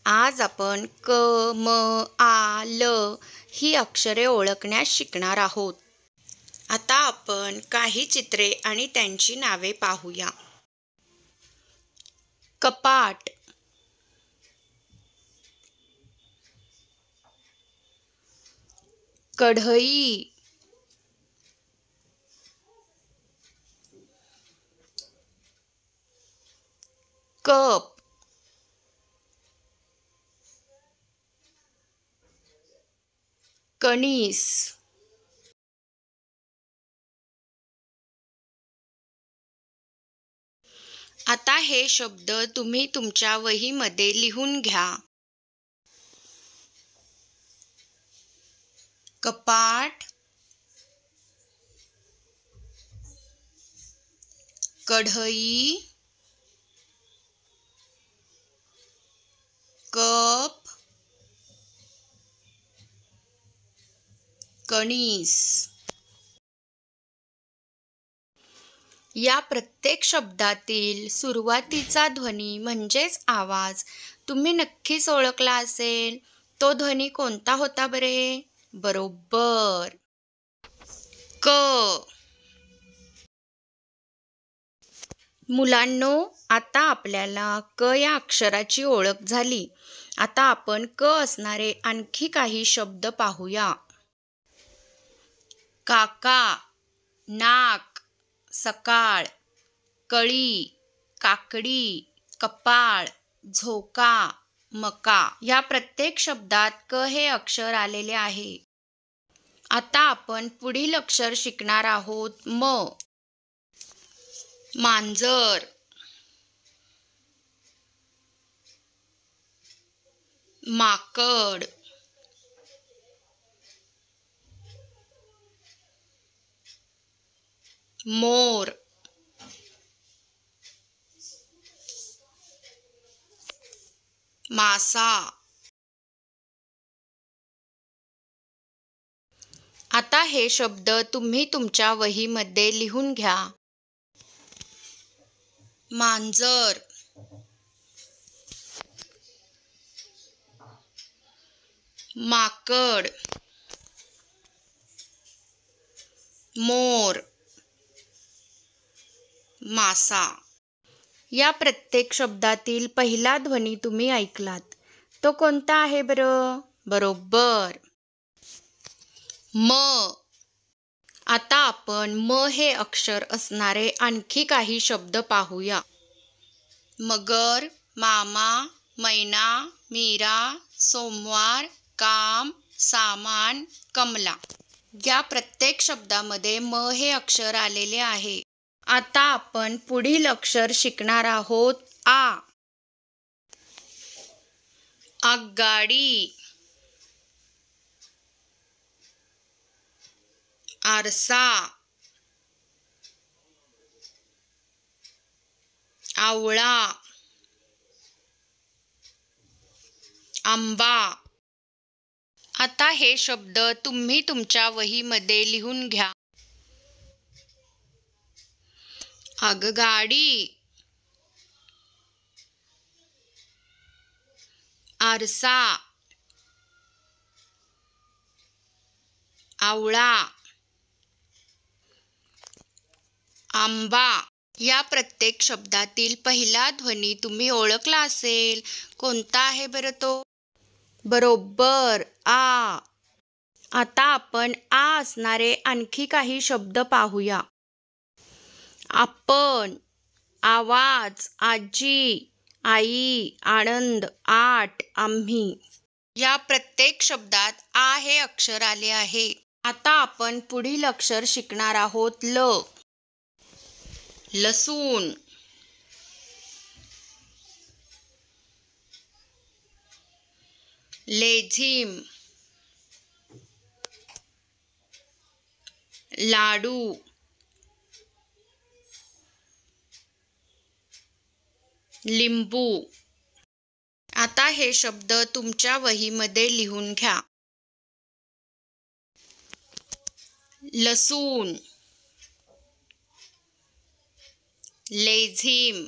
आज आपण क, म, आ, ल ही अक्षरे ओळखण्यास शिकणार आहोत. आता आपण काही चित्रे आणि त्यांची नावे पाहूया. कपाट, कढई, कप, कणीस, आता हे शब्द तुम्ही तुमच्या वहीमध्ये लिहून घ्या. कपाट, कढई, कप, कणीस. या प्रत्येक शब्दातील सुरुवातीचा ध्वनी म्हणजेच आवाज तुम्ही नक्कीच ओळखला असेल. तो ध्वनी कोणता होता बरे? बरोबर, क. मुलांनो, आता आपल्याला क या अक्षराची ओळख झाली. आता आपण क असणारे आणखी काही शब्द पाहूया. काका, नाक, सकाळ, कळी, काकडी, कपाळ, झोका, मका. या प्रत्येक शब्दात क हे अक्षर आलेले आहे. आता आपण पुढील अक्षर शिकणार आहोत. म. मांजर, माकड, मोर, मासा. आता हे शब्द तुम्ही तुमच्या वहीमध्ये लिहून घ्या. मांजर, माकड, मोर, मासा. या प्रत्येक शब्दातील पहिला ध्वनी तुम्ही ऐकलात. तो कोणता आहे बरं? बरोबर, म. आता आपण म हे अक्षर असणारे आणखी काही शब्द पाहूया. मगर, मामा, मैना, मीरा, सोमवार, काम, सामान, कमला. या प्रत्येक शब्दामध्ये म हे अक्षर आलेले आहे. आता आपण पुढील अक्षर शिकणार आहोत. आ. आगगाडी, आरसा, आवळा, आंबा. आता हे शब्द तुम्ही तुमच्या वहीमध्ये लिहून घ्या. आगगाडी, आरसा, आवळा, आंबा. या प्रत्येक शब्दातील पहिला ध्वनी तुम्ही ओळखला असेल. कोणता आहे बरं तो? बरोबर, आ. आता आपण आ असणारे आणखी काही शब्द पाहूया. आपण, आवाज, आजी, आई, आनंद, आठ, आम्ही. या प्रत्येक शब्दात आ हे अक्षर आले आहे. आता आपण पुढील अक्षर शिकणार आहोत. ल. लसूण, लेझीम, लाडू, लिंबू. आता हे शब्द तुमच्या वहीमध्ये लिहून घ्या. लसूण, लेझीम,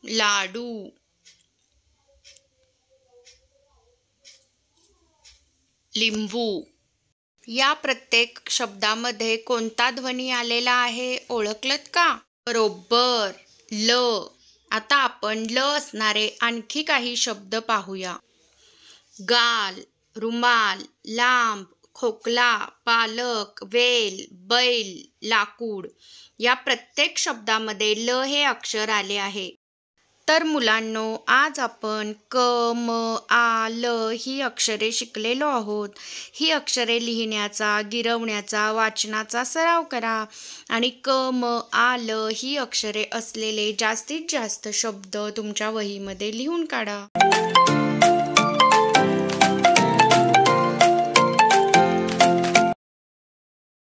लाडू, लिंबू. या प्रत्येक शब्दामध्ये कोणता ध्वनी आलेला आहे ओळखलत का? बरोबर, ल. आता आपण ल असणारे आणखी काही शब्द पाहूया. गाल, रुमाल, लांब, खोकला, पालक, वेल, बैल, लाकूड. या प्रत्येक शब्दामध्ये ल हे अक्षर आले आहे. तर मुलांनो, आज आपण क, म, आ, ल ही अक्षरे शिकलेलो आहोत. ही अक्षरे लिहिण्याचा, गिरवण्याचा, वाचनाचा सराव करा आणि क, म, आ, ल ही अक्षरे असलेले जास्तीत जास्त शब्द तुमच्या वहीमध्ये लिहून काढा.